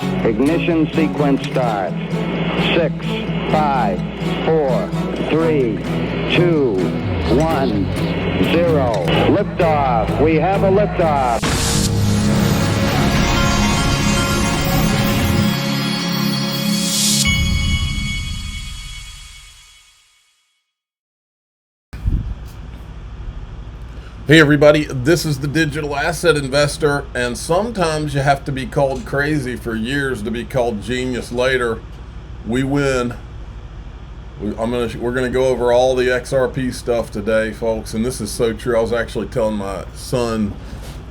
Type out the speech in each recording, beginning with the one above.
Ignition sequence start. 6, 5, 4, 3, 2, 1, 0. Liftoff. We have a liftoff. Hey everybody, this is the Digital Asset Investor, and sometimes you have to be called crazy for years to be called genius later. We win. We're gonna go over all the XRP stuff today, folks, and this is so true. I was actually telling my son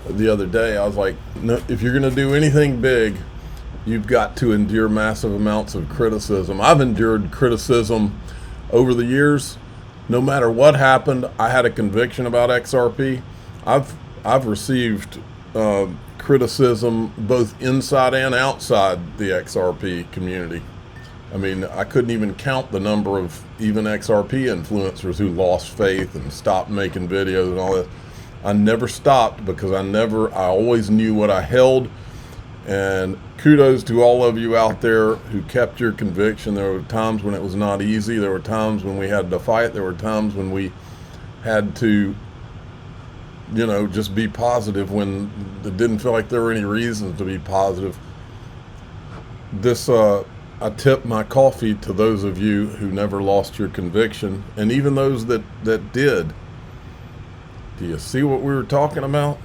the other day, I was like, no, if you're gonna do anything big, you've got to endure massive amounts of criticism. I've endured criticism over the years. No matter what happened, I had a conviction about XRP. I've received criticism both inside and outside the XRP community. I mean, I couldn't even count the number of even XRP influencers who lost faith and stopped making videos and all that. I never stopped because I always knew what I held. And kudos to all of you out there who kept your conviction. There were times when it was not easy. There were times when we had to fight. There were times when we had to, just be positive when it didn't feel like there were any reasons to be positive. I tip my coffee to those of you who never lost your conviction, and even those that did. Do you see what we were talking about?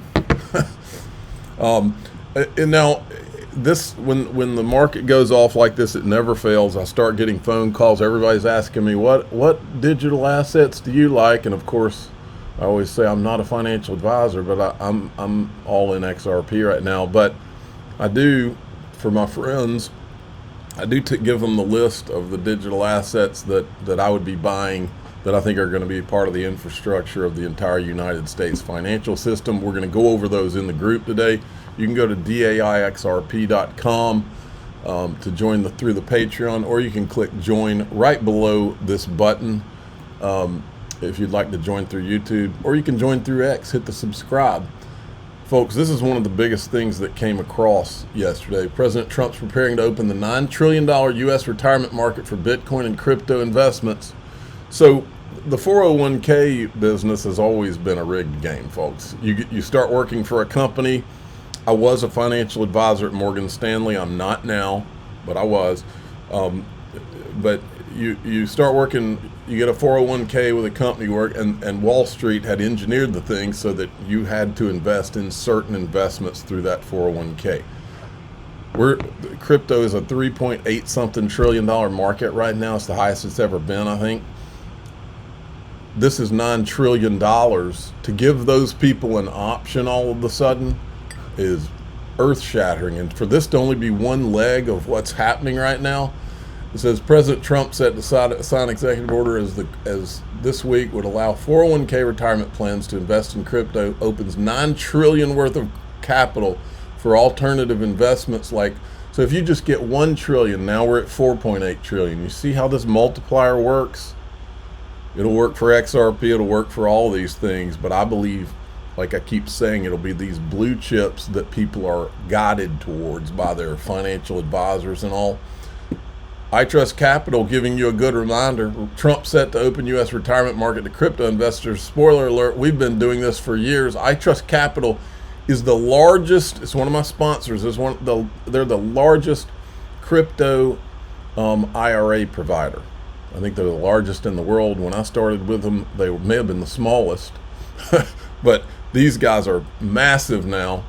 And now, when the market goes off like this, it never fails. I start getting phone calls. Everybody's asking me, what digital assets do you like? And of course, I always say I'm not a financial advisor, but I'm all in XRP right now. But I do, for my friends, I do give them the list of the digital assets that I would be buying that I think are going to be part of the infrastructure of the entire United States financial system. We're going to go over those in the group today. You can go to daixrp.com to join through the Patreon, or you can click join right below this button if you'd like to join through YouTube, or you can join through X. Hit the subscribe. Folks, this is one of the biggest things that came across yesterday. President Trump's preparing to open the $9 trillion U.S. retirement market for Bitcoin and crypto investments. So the 401k business has always been a rigged game, folks. You start working for a company. I was a financial advisor at Morgan Stanley. I'm not now, but I was. But you start working, you get a 401k with a company you work, and Wall Street had engineered the thing so that you had to invest in certain investments through that 401k. Crypto is a 3.8 something trillion dollar market right now. It's the highest it's ever been, I think. This is $9 trillion. To give those people an option all of a sudden is earth-shattering. And for this to only be one leg of what's happening right now, it says President Trump set to sign executive order as this week would allow 401k retirement plans to invest in crypto, opens $9 trillion worth of capital for alternative investments. So if you just get 1 trillion, now we're at 4.8 trillion. You see how this multiplier works? It'll work for XRP, it'll work for all these things, but I believe, like I keep saying, it'll be these blue chips that people are guided towards by their financial advisors and all. iTrustCapital giving you a good reminder. Trump set to open U.S. retirement market to crypto investors. Spoiler alert, we've been doing this for years. iTrustCapital is the largest, it's one of my sponsors, they're the largest crypto IRA provider. I think they're the largest in the world. When I started with them, they may have been the smallest, but these guys are massive now,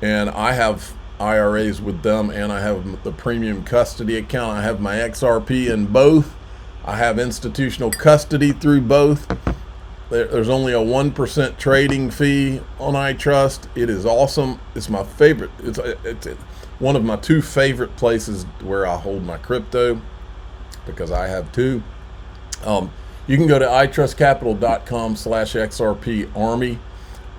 and I have IRAs with them, and I have the premium custody account. I have my XRP in both. I have institutional custody through both. There's only a 1% trading fee on iTrust. It is awesome. It's my favorite. It's one of my two favorite places where I hold my crypto, because I have two. You can go to itrustcapital.com/XRP Army,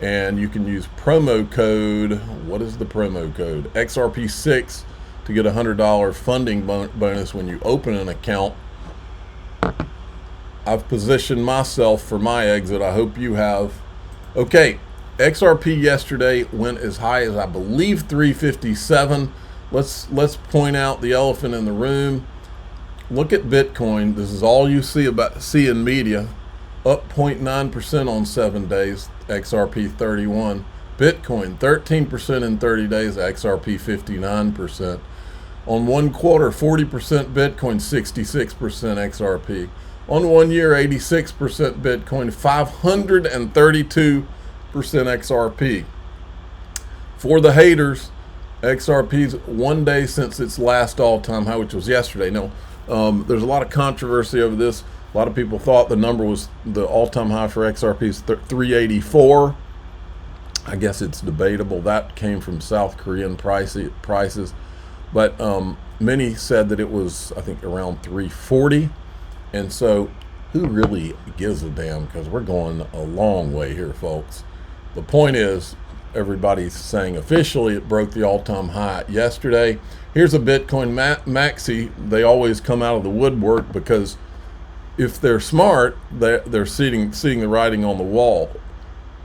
and you can use promo code, what is the promo code? XRP6 to get a $100 funding bonus when you open an account. I've positioned myself for my exit. I hope you have. Okay, XRP yesterday went as high as, I believe, 357. let's point out the elephant in the room. Look at Bitcoin. This is all you see in media. Up 0.9% on 7 days, XRP 31. Bitcoin 13% in 30 days, XRP 59%. On 1 quarter, 40% Bitcoin, 66% XRP. On 1 year, 86% Bitcoin, 532% XRP. For the haters, XRP's 1 day since its last all-time high, which was yesterday. No, there's a lot of controversy over this. A lot of people thought the number was the all-time high for XRP is 384. I guess it's debatable. That came from South Korean prices. But many said that it was, I think, around 340. And so who really gives a damn? Because we're going a long way here, folks. The point is, everybody's saying officially it broke the all-time high yesterday. Here's a Bitcoin maxi. They always come out of the woodwork because if they're smart, they're seeing the writing on the wall.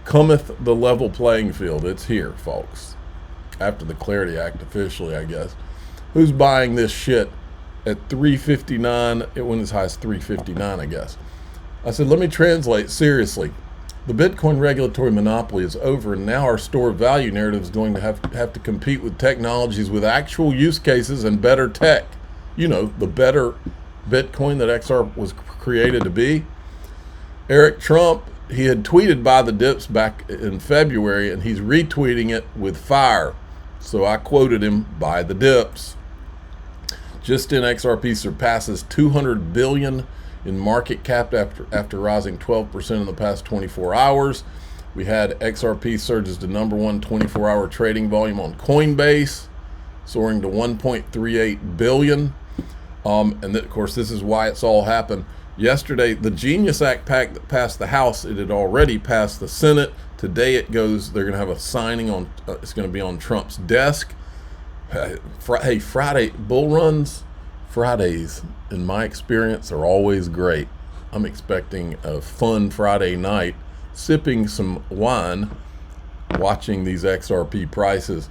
Cometh the level playing field. It's here, folks. After the Clarity Act officially, I guess. Who's buying this shit at 359? It went as high as 359, I guess. I said, let me translate seriously. The Bitcoin regulatory monopoly is over, and now our store of value narrative is going to have to compete with technologies with actual use cases and better tech. You know, the better Bitcoin that XR was created to be. Eric Trump, he had tweeted buy the dips back in February, and he's retweeting it with fire. So I quoted him, buy the dips. Just in XRP surpasses 200 billion in market cap after rising 12% in the past 24 hours. We had XRP surges to #1 24-hour trading volume on Coinbase, soaring to 1.38 billion. And of course, this is why it's all happened. Yesterday, the Genius Act passed the House. It had already passed the Senate. Today it goes, they're going to have a signing on, it's going to be on Trump's desk. Hey, Friday, bull runs, Fridays, in my experience, are always great. I'm expecting a fun Friday night, sipping some wine, watching these XRP prices.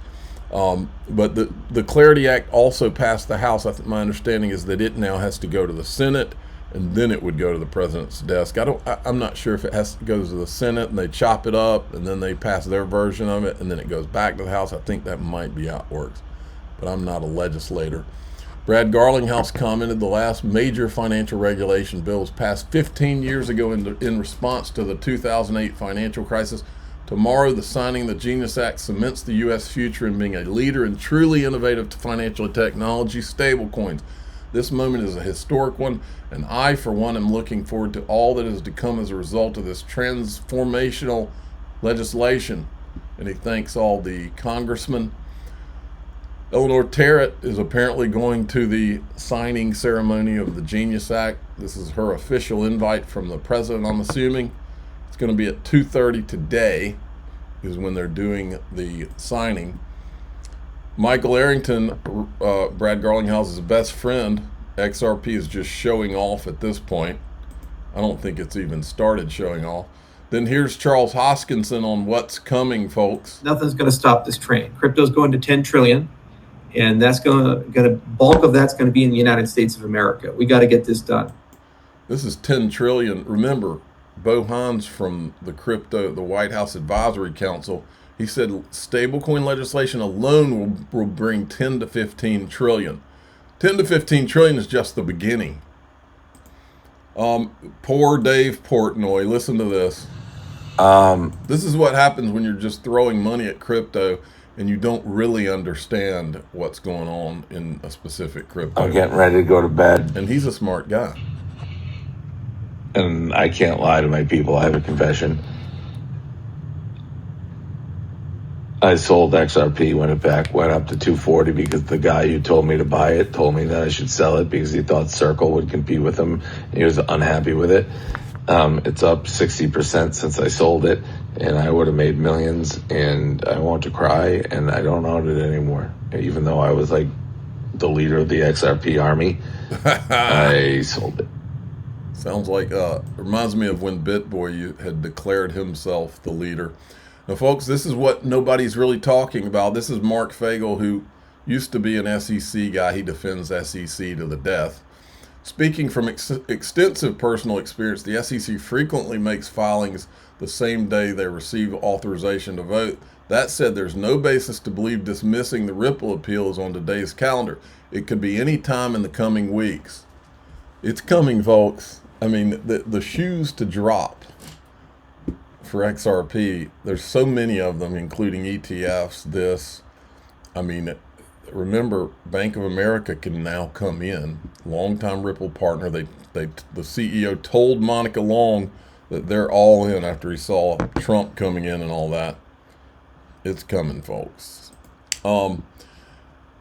But the Clarity Act also passed the House. My understanding is that it now has to go to the Senate, and then it would go to the president's desk. I'm not sure if it goes to the Senate and they chop it up and then they pass their version of it and then it goes back to the House. I think that might be how it works, but I'm not a legislator. Brad Garlinghouse commented the last major financial regulation bill was passed 15 years ago in response to the 2008 financial crisis. Tomorrow, the signing of the Genius Act cements the U.S. future in being a leader in truly innovative financial technology, stablecoins. This moment is a historic one, and I, for one, am looking forward to all that is to come as a result of this transformational legislation. And he thanks all the congressmen. Eleanor Terrett is apparently going to the signing ceremony of the Genius Act. This is her official invite from the president, I'm assuming. It's going to be at 2:30 today is when they're doing the signing. Michael Arrington, Brad Garlinghouse's best friend, XRP is just showing off at this point. I don't think it's even started showing off. Then here's Charles Hoskinson on what's coming, folks. Nothing's going to stop this train. Crypto's going to 10 trillion, and that's going to bulk of that's going to be in the United States of America. We got to get this done. This is 10 trillion. Remember, Bo Hines from the White House Advisory Council, he said stablecoin legislation alone will bring 10 to 15 trillion. 10 to 15 trillion is just the beginning. Poor Dave Portnoy, listen to this. This is what happens when you're just throwing money at crypto and you don't really understand what's going on in a specific crypto. I'm getting ready to go to bed. And he's a smart guy. And I can't lie to my people. I have a confession. I sold XRP when it went up to 240 because the guy who told me to buy it told me that I should sell it because he thought Circle would compete with him. He was unhappy with it. It's up 60% since I sold it, and I would have made millions, and I want to cry, and I don't own it anymore. Even though I was like the leader of the XRP army, I sold it. Sounds like, reminds me of when BitBoy had declared himself the leader. Now, folks, this is what nobody's really talking about. This is Mark Fagel, who Used to be an SEC guy. He defends SEC to the death. Speaking from extensive personal experience, the SEC frequently makes filings the same day they receive authorization to vote. That said, there's no basis to believe dismissing the Ripple appeal is on today's calendar. It could be any time in the coming weeks. It's coming, folks. I mean, the shoes to drop for XRP, there's so many of them, including ETFs, I mean, remember, Bank of America can now come in. Longtime Ripple partner. The CEO told Monica Long that they're all in after he saw Trump coming in and all that. It's coming, folks.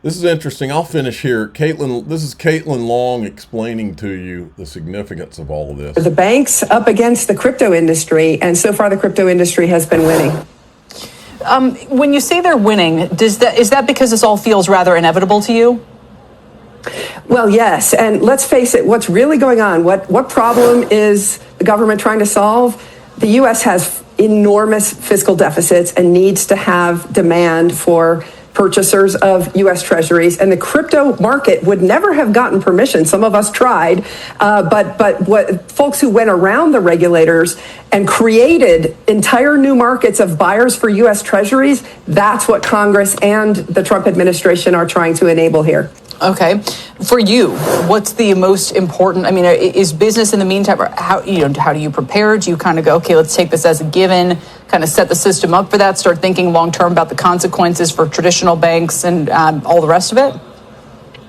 This is interesting. I'll finish here. This is Caitlin Long explaining to you the significance of all of this. The banks up against the crypto industry, and so far the crypto industry has been winning. When you say they're winning, is that because this all feels rather inevitable to you? Well, yes, and let's face it, what's really going on? What problem is the government trying to solve? The U.S. has enormous fiscal deficits and needs to have demand for purchasers of U.S. treasuries, and the crypto market would never have gotten permission. Some of us tried, but what folks who went around the regulators and created entire new markets of buyers for U.S. treasuries, that's what Congress and the Trump administration are trying to enable here. Okay. For you, what's the most important? I mean, is business in the meantime, how do you prepare? Do you kind of go, okay, let's take this as a given, kind of set the system up for that, start thinking long term about the consequences for traditional banks and all the rest of it?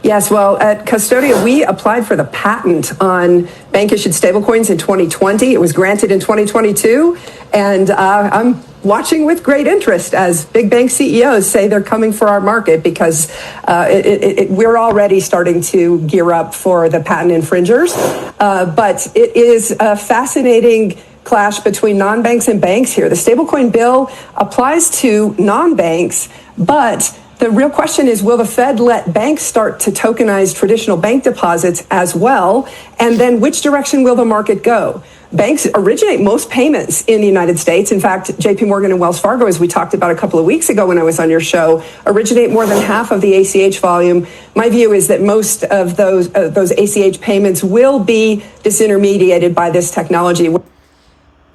Yes, well, at Custodia, we applied for the patent on bank-issued stablecoins in 2020. It was granted in 2022, and I'm watching with great interest as big bank CEOs say they're coming for our market because we're already starting to gear up for the patent infringers. But it is a fascinating clash between non-banks and banks here. The stablecoin bill applies to non-banks, but the real question is, will the Fed let banks start to tokenize traditional bank deposits as well? And then which direction will the market go? Banks originate most payments in the United States. In fact, JP Morgan and Wells Fargo, as we talked about a couple of weeks ago when I was on your show, originate more than half of the ACH volume. My view is that most of those ACH payments will be disintermediated by this technology.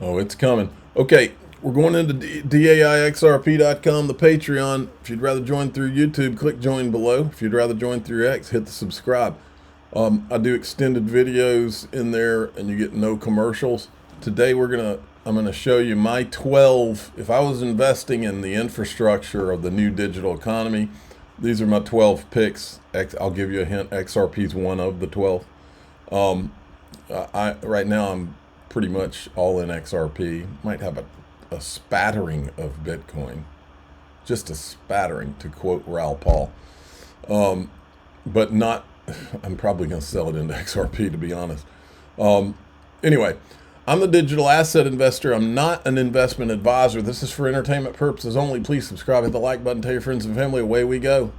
Oh, it's coming. Okay. We're going into DAIXRP.com, the Patreon. If you'd rather join through YouTube, click join below. If you'd rather join through X, hit the subscribe. I do extended videos in there and you get no commercials. Today I'm gonna show you my 12, if I was investing in the infrastructure of the new digital economy, these are my 12 picks. I'll give you a hint, XRP is one of the 12. Right now I'm pretty much all in XRP. Might have a spattering of Bitcoin, just a spattering, to quote Raoul Paul, but not, I'm probably going to sell it into XRP, to be honest. Anyway, I'm the digital asset investor. I'm not an investment advisor. This is for entertainment purposes only. Please subscribe, hit the like button, tell your friends and family. Away we go.